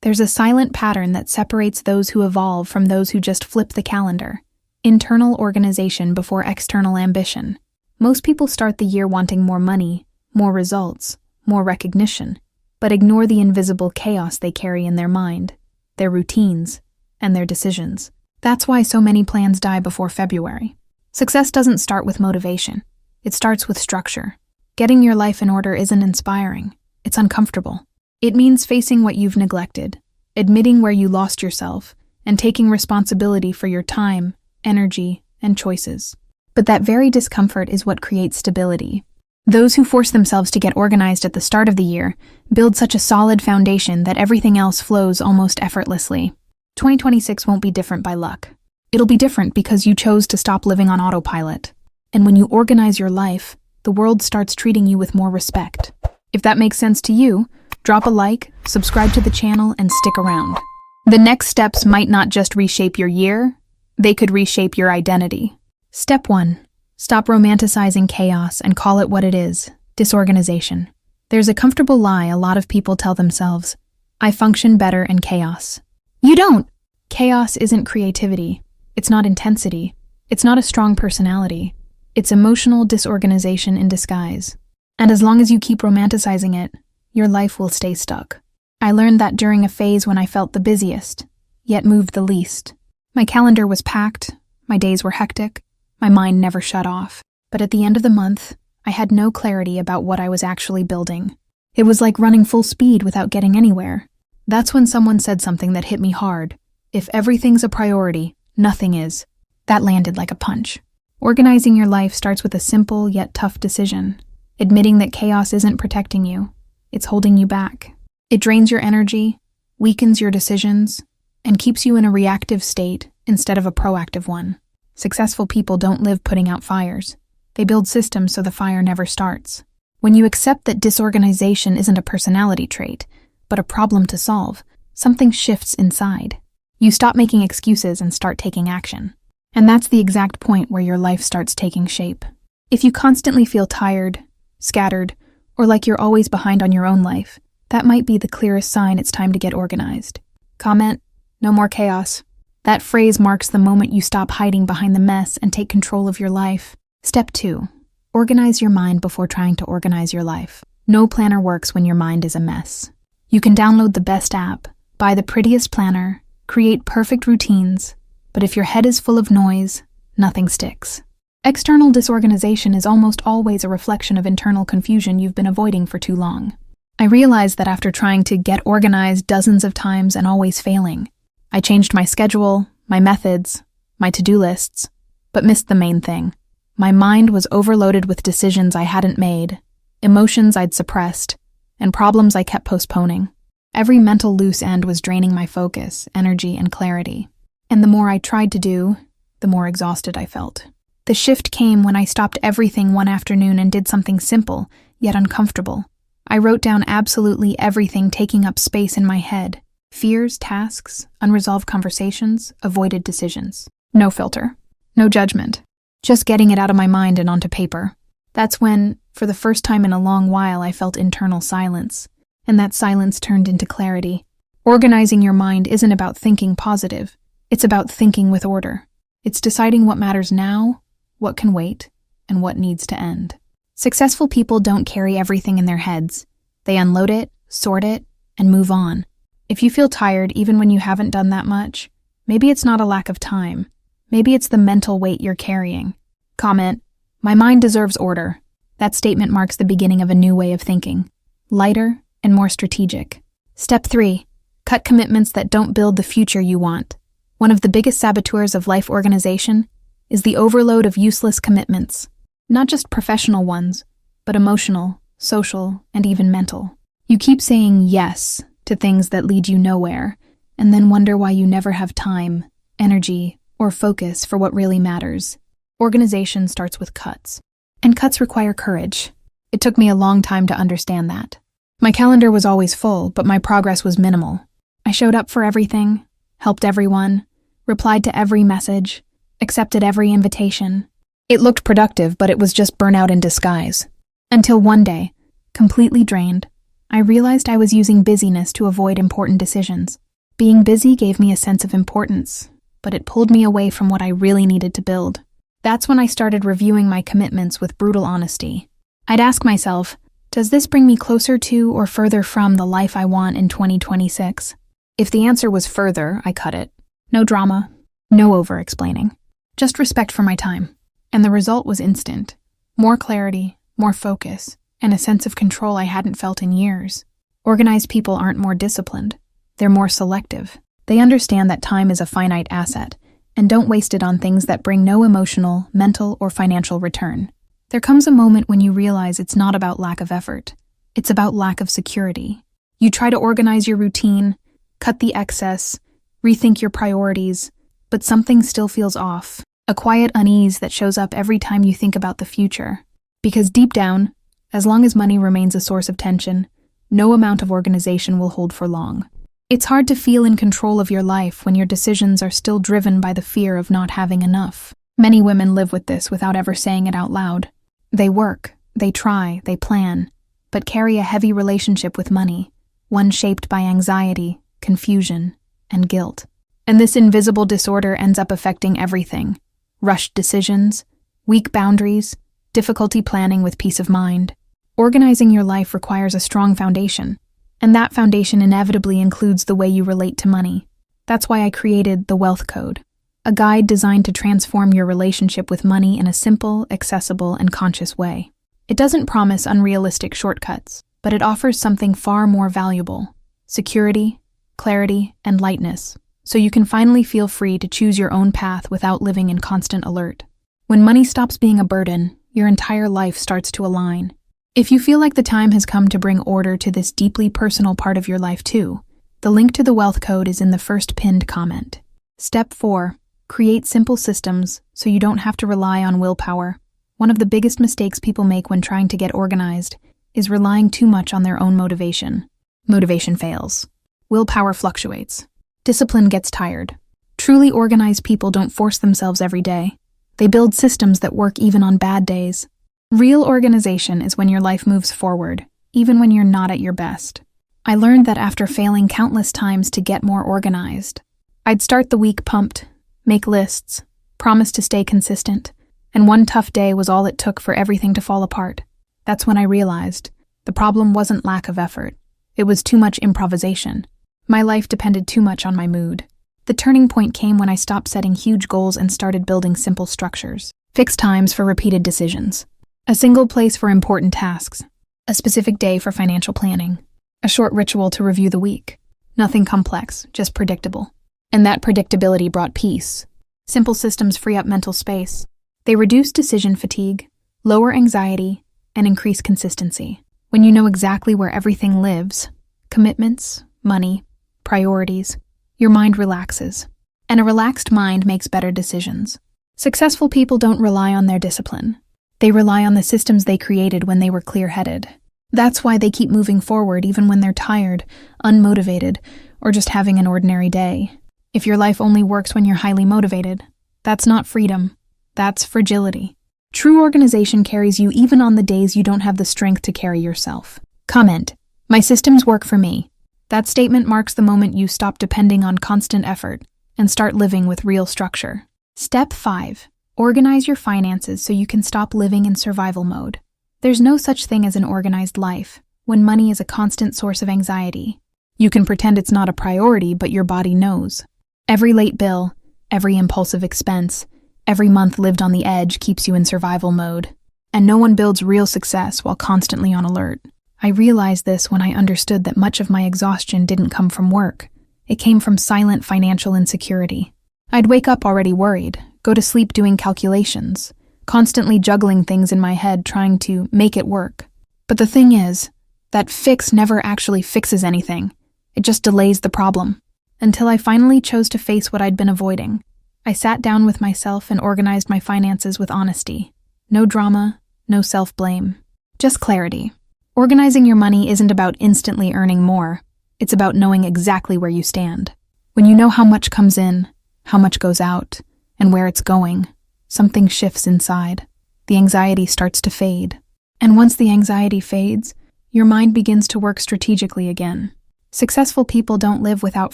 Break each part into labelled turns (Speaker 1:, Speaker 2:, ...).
Speaker 1: There's a silent pattern that separates those who evolve from those who just flip the calendar. Internal organization before external ambition. Most people start the year wanting more money, more results, more recognition, but ignore the invisible chaos they carry in their mind, their routines, and their decisions. That's why so many plans die before February. Success doesn't start with motivation. It starts with structure. Getting your life in order isn't inspiring. It's uncomfortable. It means facing what you've neglected, admitting where you lost yourself, and taking responsibility for your time, energy, and choices. But that very discomfort is what creates stability. Those who force themselves to get organized at the start of the year build such a solid foundation that everything else flows almost effortlessly. 2026 won't be different by luck. It'll be different because you chose to stop living on autopilot. And when you organize your life, the world starts treating you with more respect. If that makes sense to you, drop a like, subscribe to the channel, and stick around. The next steps might not just reshape your year, they could reshape your identity. Step 1. Stop romanticizing chaos and call it what it is, disorganization. There's a comfortable lie a lot of people tell themselves: I function better in chaos. You don't! Chaos isn't creativity. It's not intensity. It's not a strong personality. It's emotional disorganization in disguise. And as long as you keep romanticizing it, your life will stay stuck. I learned that during a phase when I felt the busiest, yet moved the least. My calendar was packed, my days were hectic, my mind never shut off. But at the end of the month, I had no clarity about what I was actually building. It was like running full speed without getting anywhere. That's when someone said something that hit me hard. If everything's a priority, nothing is. That landed like a punch. Organizing your life starts with a simple yet tough decision. Admitting that chaos isn't protecting you. It's holding you back. It drains your energy, weakens your decisions, and keeps you in a reactive state instead of a proactive one. Successful people don't live putting out fires. They build systems so the fire never starts. When you accept that disorganization isn't a personality trait, but a problem to solve, something shifts inside. You stop making excuses and start taking action. And that's the exact point where your life starts taking shape. If you constantly feel tired, scattered, or like you're always behind on your own life, that might be the clearest sign it's time to get organized. Comment, no more chaos. That phrase marks the moment you stop hiding behind the mess and take control of your life. Step 2. Organize your mind before trying to organize your life. No planner works when your mind is a mess. You can download the best app, buy the prettiest planner, create perfect routines, but if your head is full of noise, nothing sticks. External disorganization is almost always a reflection of internal confusion you've been avoiding for too long. I realized that after trying to get organized dozens of times and always failing. I changed my schedule, my methods, my to-do lists, but missed the main thing. My mind was overloaded with decisions I hadn't made, emotions I'd suppressed, and problems I kept postponing. Every mental loose end was draining my focus, energy, and clarity. And the more I tried to do, the more exhausted I felt. The shift came when I stopped everything one afternoon and did something simple, yet uncomfortable. I wrote down absolutely everything taking up space in my head. Fears, tasks, unresolved conversations, avoided decisions. No filter. No judgment. Just getting it out of my mind and onto paper. That's when, for the first time in a long while, I felt internal silence. And that silence turned into clarity. Organizing your mind isn't about thinking positive. It's about thinking with order. It's deciding what matters now, what can wait, and what needs to end. Successful people don't carry everything in their heads. They unload it, sort it, and move on. If you feel tired even when you haven't done that much, maybe it's not a lack of time. Maybe it's the mental weight you're carrying. Comment, my mind deserves order. That statement marks the beginning of a new way of thinking. Lighter and more strategic. Step 3. Cut commitments that don't build the future you want. One of the biggest saboteurs of life organization is the overload of useless commitments. Not just professional ones, but emotional, social, and even mental. You keep saying yes to things that lead you nowhere, and then wonder why you never have time, energy, or focus for what really matters. Organization starts with cuts. And cuts require courage. It took me a long time to understand that. My calendar was always full, but my progress was minimal. I showed up for everything, helped everyone, replied to every message, accepted every invitation. It looked productive, but it was just burnout in disguise. Until one day, completely drained, I realized I was using busyness to avoid important decisions. Being busy gave me a sense of importance, but it pulled me away from what I really needed to build. That's when I started reviewing my commitments with brutal honesty. I'd ask myself, does this bring me closer to or further from the life I want in 2026? If the answer was further, I cut it. No drama, no over-explaining. Just respect for my time. And the result was instant. More clarity, more focus, and a sense of control I hadn't felt in years. Organized people aren't more disciplined. They're more selective. They understand that time is a finite asset, and don't waste it on things that bring no emotional, mental, or financial return. There comes a moment when you realize it's not about lack of effort. It's about lack of security. You try to organize your routine, cut the excess, rethink your priorities, but something still feels off. A quiet unease that shows up every time you think about the future. Because deep down, as long as money remains a source of tension, no amount of organization will hold for long. It's hard to feel in control of your life when your decisions are still driven by the fear of not having enough. Many women live with this without ever saying it out loud. They work, they try, they plan, but carry a heavy relationship with money, one shaped by anxiety, confusion, and guilt. And this invisible disorder ends up affecting everything. Rushed decisions, weak boundaries, difficulty planning with peace of mind. Organizing your life requires a strong foundation, and that foundation inevitably includes the way you relate to money. That's why I created the Wealth Code, a guide designed to transform your relationship with money in a simple, accessible, and conscious way. It doesn't promise unrealistic shortcuts, but it offers something far more valuable: security, clarity, and lightness, so you can finally feel free to choose your own path without living in constant alert. When money stops being a burden, your entire life starts to align. If you feel like the time has come to bring order to this deeply personal part of your life too, the link to the Wealth Code is in the first pinned comment. Step 4. Create simple systems so you don't have to rely on willpower. One of the biggest mistakes people make when trying to get organized is relying too much on their own motivation. Motivation fails. Willpower fluctuates. Discipline gets tired. Truly organized people don't force themselves every day. They build systems that work even on bad days. Real organization is when your life moves forward, even when you're not at your best. I learned that after failing countless times to get more organized. I'd start the week pumped, make lists, promise to stay consistent, and one tough day was all it took for everything to fall apart. That's when I realized the problem wasn't lack of effort. It was too much improvisation. My life depended too much on my mood. The turning point came when I stopped setting huge goals and started building simple structures. Fixed times for repeated decisions. A single place for important tasks. A specific day for financial planning. A short ritual to review the week. Nothing complex, just predictable. And that predictability brought peace. Simple systems free up mental space. They reduce decision fatigue, lower anxiety, and increase consistency. When you know exactly where everything lives, commitments, money, priorities, your mind relaxes. And a relaxed mind makes better decisions. Successful people don't rely on their discipline. They rely on the systems they created when they were clear-headed. That's why they keep moving forward even when they're tired, unmotivated, or just having an ordinary day. If your life only works when you're highly motivated, that's not freedom. That's fragility. True organization carries you even on the days you don't have the strength to carry yourself. Comment: my systems work for me. That statement marks the moment you stop depending on constant effort and start living with real structure. Step 5. Organize your finances so you can stop living in survival mode. There's no such thing as an organized life when money is a constant source of anxiety. You can pretend it's not a priority, but your body knows. Every late bill, every impulsive expense, every month lived on the edge keeps you in survival mode. And no one builds real success while constantly on alert. I realized this when I understood that much of my exhaustion didn't come from work. It came from silent financial insecurity. I'd wake up already worried, go to sleep doing calculations, constantly juggling things in my head trying to make it work. But the thing is, that fix never actually fixes anything. It just delays the problem. Until I finally chose to face what I'd been avoiding. I sat down with myself and organized my finances with honesty. No drama, no self-blame. Just clarity. Organizing your money isn't about instantly earning more. It's about knowing exactly where you stand. When you know how much comes in, how much goes out, and where it's going, something shifts inside. The anxiety starts to fade. And once the anxiety fades, Your mind begins to work strategically again. Successful people don't live without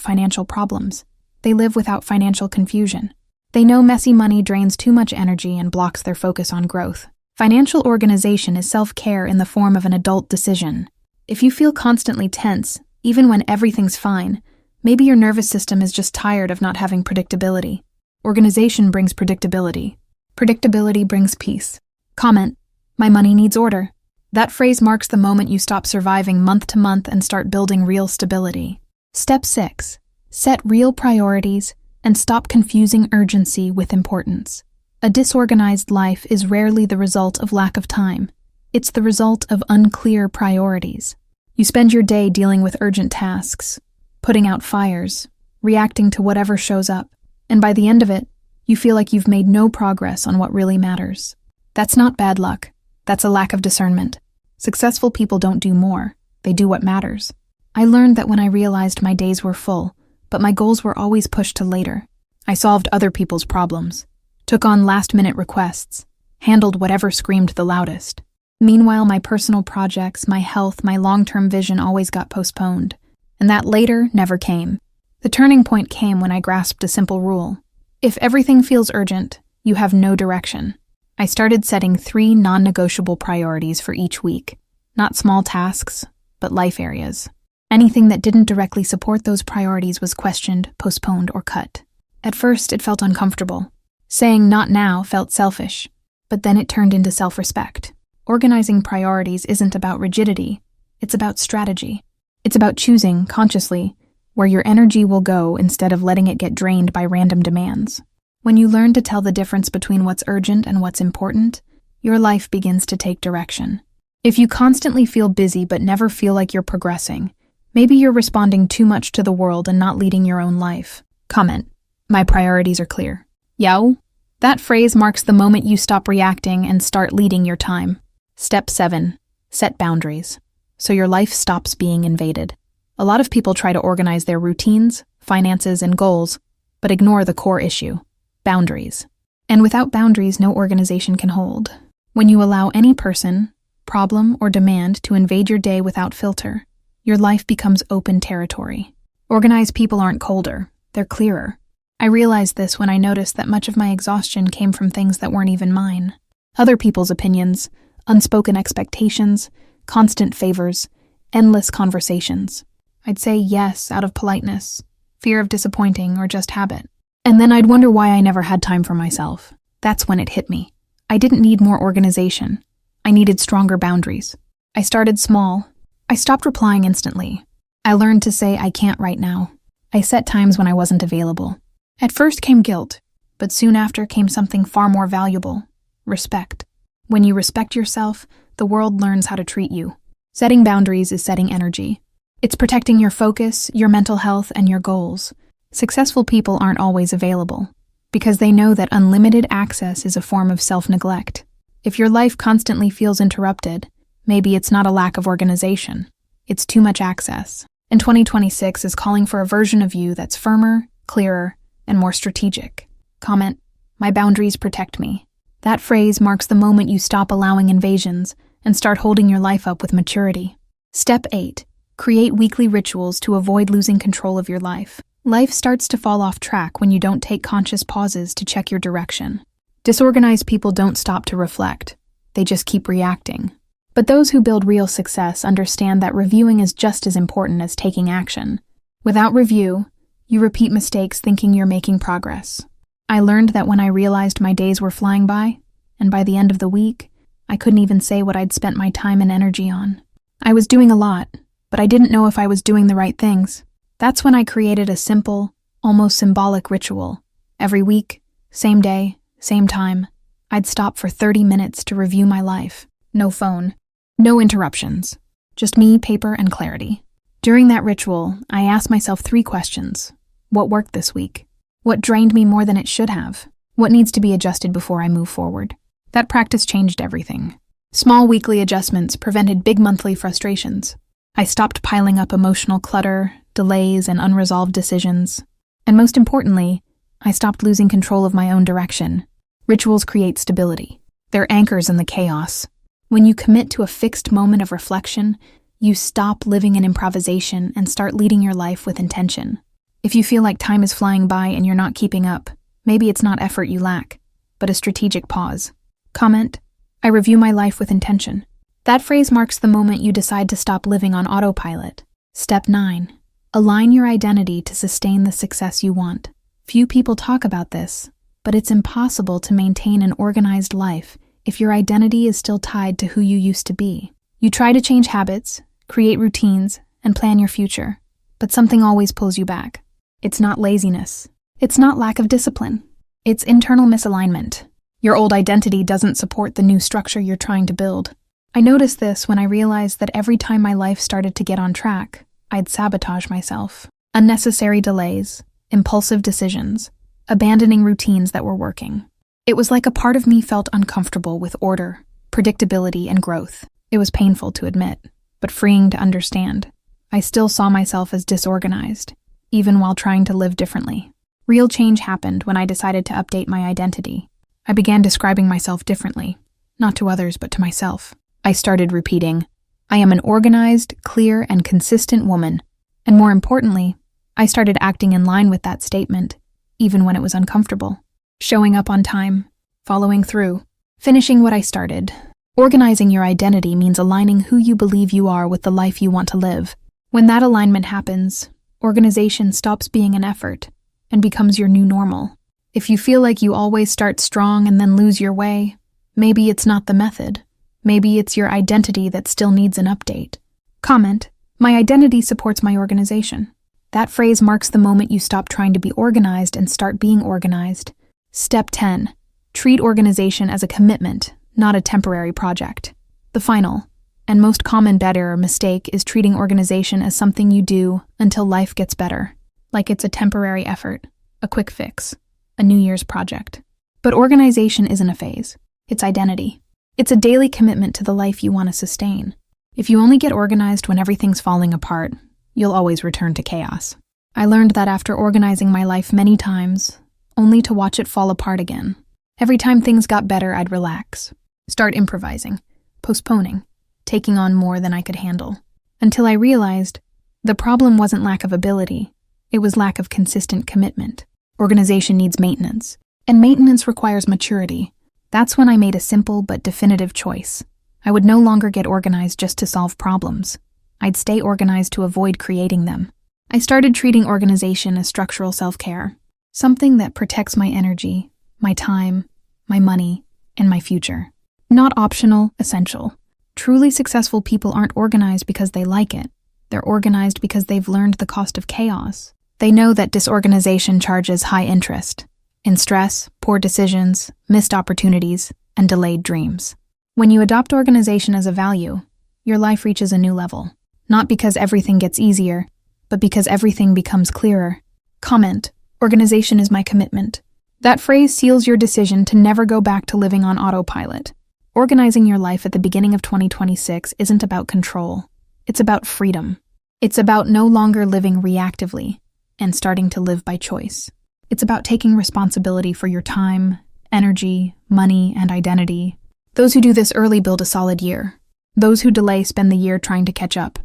Speaker 1: financial problems. They live without financial confusion. They know messy money drains too much energy and blocks their focus on growth. Financial organization is self-care in the form of an adult decision. If you feel constantly tense, even when everything's fine, maybe your nervous system is just tired of not having predictability. Organization brings predictability. Predictability brings peace. Comment: my money needs order. That phrase marks the moment you stop surviving month to month and start building real stability. Step 6. Set real priorities and stop confusing urgency with importance. A disorganized life is rarely the result of lack of time. It's the result of unclear priorities. You spend your day dealing with urgent tasks, putting out fires, reacting to whatever shows up, and by the end of it, you feel like you've made no progress on what really matters. That's not bad luck. That's a lack of discernment. Successful people don't do more. They do what matters. I learned that when I realized my days were full, but my goals were always pushed to later. I solved other people's problems, took on last-minute requests, handled whatever screamed the loudest. Meanwhile, my personal projects, my health, my long-term vision always got postponed, and that later never came. The turning point came when I grasped a simple rule. If everything feels urgent, you have no direction. I started setting 3 non-negotiable priorities for each week. Not small tasks, but life areas. Anything that didn't directly support those priorities was questioned, postponed, or cut. At first, it felt uncomfortable. Saying not now felt selfish, but then it turned into self-respect. Organizing priorities isn't about rigidity, it's about strategy. It's about choosing, consciously, where your energy will go instead of letting it get drained by random demands. When you learn to tell the difference between what's urgent and what's important, your life begins to take direction. If you constantly feel busy but never feel like you're progressing, maybe you're responding too much to the world and not leading your own life. Comment: my priorities are clear. Yao? That phrase marks the moment you stop reacting and start leading your time. Step 7. Set boundaries, so your life stops being invaded. A lot of people try to organize their routines, finances, and goals, but ignore the core issue: boundaries. And without boundaries, no organization can hold. When you allow any person, problem, or demand to invade your day without filter, your life becomes open territory. Organized people aren't colder, they're clearer. I realized this when I noticed that much of my exhaustion came from things that weren't even mine. Other people's opinions, unspoken expectations, constant favors, endless conversations. I'd say yes out of politeness, fear of disappointing, or just habit. And then I'd wonder why I never had time for myself. That's when it hit me. I didn't need more organization. I needed stronger boundaries. I started small. I stopped replying instantly. I learned to say I can't right now. I set times when I wasn't available. At first came guilt, but soon after came something far more valuable: respect. When you respect yourself, the world learns how to treat you. Setting boundaries is setting energy. It's protecting your focus, your mental health, and your goals. Successful people aren't always available, because they know that unlimited access is a form of self-neglect. If your life constantly feels interrupted, maybe it's not a lack of organization. It's too much access. And 2026 is calling for a version of you that's firmer, clearer, and more strategic. Comment: my boundaries protect me. That phrase marks the moment you stop allowing invasions and start holding your life up with maturity. Step 8. Create weekly rituals to avoid losing control of your life. Life starts to fall off track when you don't take conscious pauses to check your direction. Disorganized people don't stop to reflect. They just keep reacting. But those who build real success understand that reviewing is just as important as taking action. Without review, you repeat mistakes thinking you're making progress. I learned that when I realized my days were flying by, and by the end of the week, I couldn't even say what I'd spent my time and energy on. I was doing a lot, but I didn't know if I was doing the right things. That's when I created a simple, almost symbolic ritual. Every week, same day, same time, I'd stop for 30 minutes to review my life. No phone, no interruptions, just me, paper, and clarity. During that ritual, I asked myself 3 questions. What worked this week? What drained me more than it should have? What needs to be adjusted before I move forward? That practice changed everything. Small weekly adjustments prevented big monthly frustrations. I stopped piling up emotional clutter, delays, and unresolved decisions. And most importantly, I stopped losing control of my own direction. Rituals create stability. They're anchors in the chaos. When you commit to a fixed moment of reflection, You stop living in improvisation and start leading your life with intention. If you feel like time is flying by and you're not keeping up, maybe it's not effort you lack, but a strategic pause. Comment: I review my life with intention. That phrase marks the moment you decide to stop living on autopilot. Step 9. Align your identity to sustain the success you want. Few people talk about this, but it's impossible to maintain an organized life if your identity is still tied to who you used to be. You try to change habits, create routines, and plan your future, but something always pulls you back. It's not laziness. It's not lack of discipline. It's internal misalignment. Your old identity doesn't support the new structure you're trying to build. I noticed this when I realized that every time my life started to get on track, I'd sabotage myself. Unnecessary delays, impulsive decisions, abandoning routines that were working. It was like a part of me felt uncomfortable with order, predictability, and growth. It was painful to admit, but freeing to understand. I still saw myself as disorganized, even while trying to live differently. Real change happened when I decided to update my identity. I began describing myself differently, not to others but to myself. I started repeating, I am an organized, clear, and consistent woman. And more importantly, I started acting in line with that statement, even when it was uncomfortable. Showing up on time, following through, finishing what I started. Organizing your identity means aligning who you believe you are with the life you want to live. When that alignment happens, organization stops being an effort and becomes your new normal. If you feel like you always start strong and then lose your way, maybe it's not the method. Maybe it's your identity that still needs an update. Comment: my identity supports my organization. That phrase marks the moment you stop trying to be organized and start being organized. Step 10. Treat organization as a commitment, not a temporary project. The final, and most common better mistake is treating organization as something you do until life gets better, like it's a temporary effort, a quick fix, a New Year's project. But organization isn't a phase, it's identity. It's a daily commitment to the life you want to sustain. If you only get organized when everything's falling apart, you'll always return to chaos. I learned that after organizing my life many times, only to watch it fall apart again. Every time things got better, I'd relax, start improvising, postponing, taking on more than I could handle, until I realized the problem wasn't lack of ability, it was lack of consistent commitment. Organization needs maintenance, and maintenance requires maturity. That's when I made a simple but definitive choice. I would no longer get organized just to solve problems. I'd stay organized to avoid creating them. I started treating organization as structural self-care, something that protects my energy, my time, my money, and my future. Not optional, essential. Truly successful people aren't organized because they like it. They're organized because they've learned the cost of chaos. They know that disorganization charges high interest in stress, poor decisions, missed opportunities, and delayed dreams. When you adopt organization as a value, your life reaches a new level. Not because everything gets easier, but because everything becomes clearer. Comment: organization is my commitment. That phrase seals your decision to never go back to living on autopilot. Organizing your life at the beginning of 2026 isn't about control. It's about freedom. It's about no longer living reactively and starting to live by choice. It's about taking responsibility for your time, energy, money, and identity. Those who do this early build a solid year. Those who delay spend the year trying to catch up.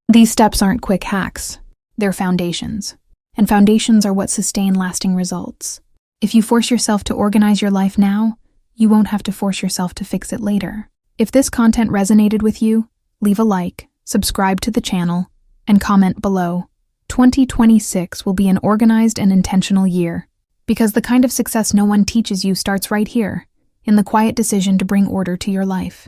Speaker 1: These steps aren't quick hacks. They're foundations. And foundations are what sustain lasting results. If you force yourself to organize your life now, you won't have to force yourself to fix it later. If this content resonated with you, leave a like, subscribe to the channel, and comment below. 2026 will be an organized and intentional year, because the kind of success no one teaches you starts right here, in the quiet decision to bring order to your life.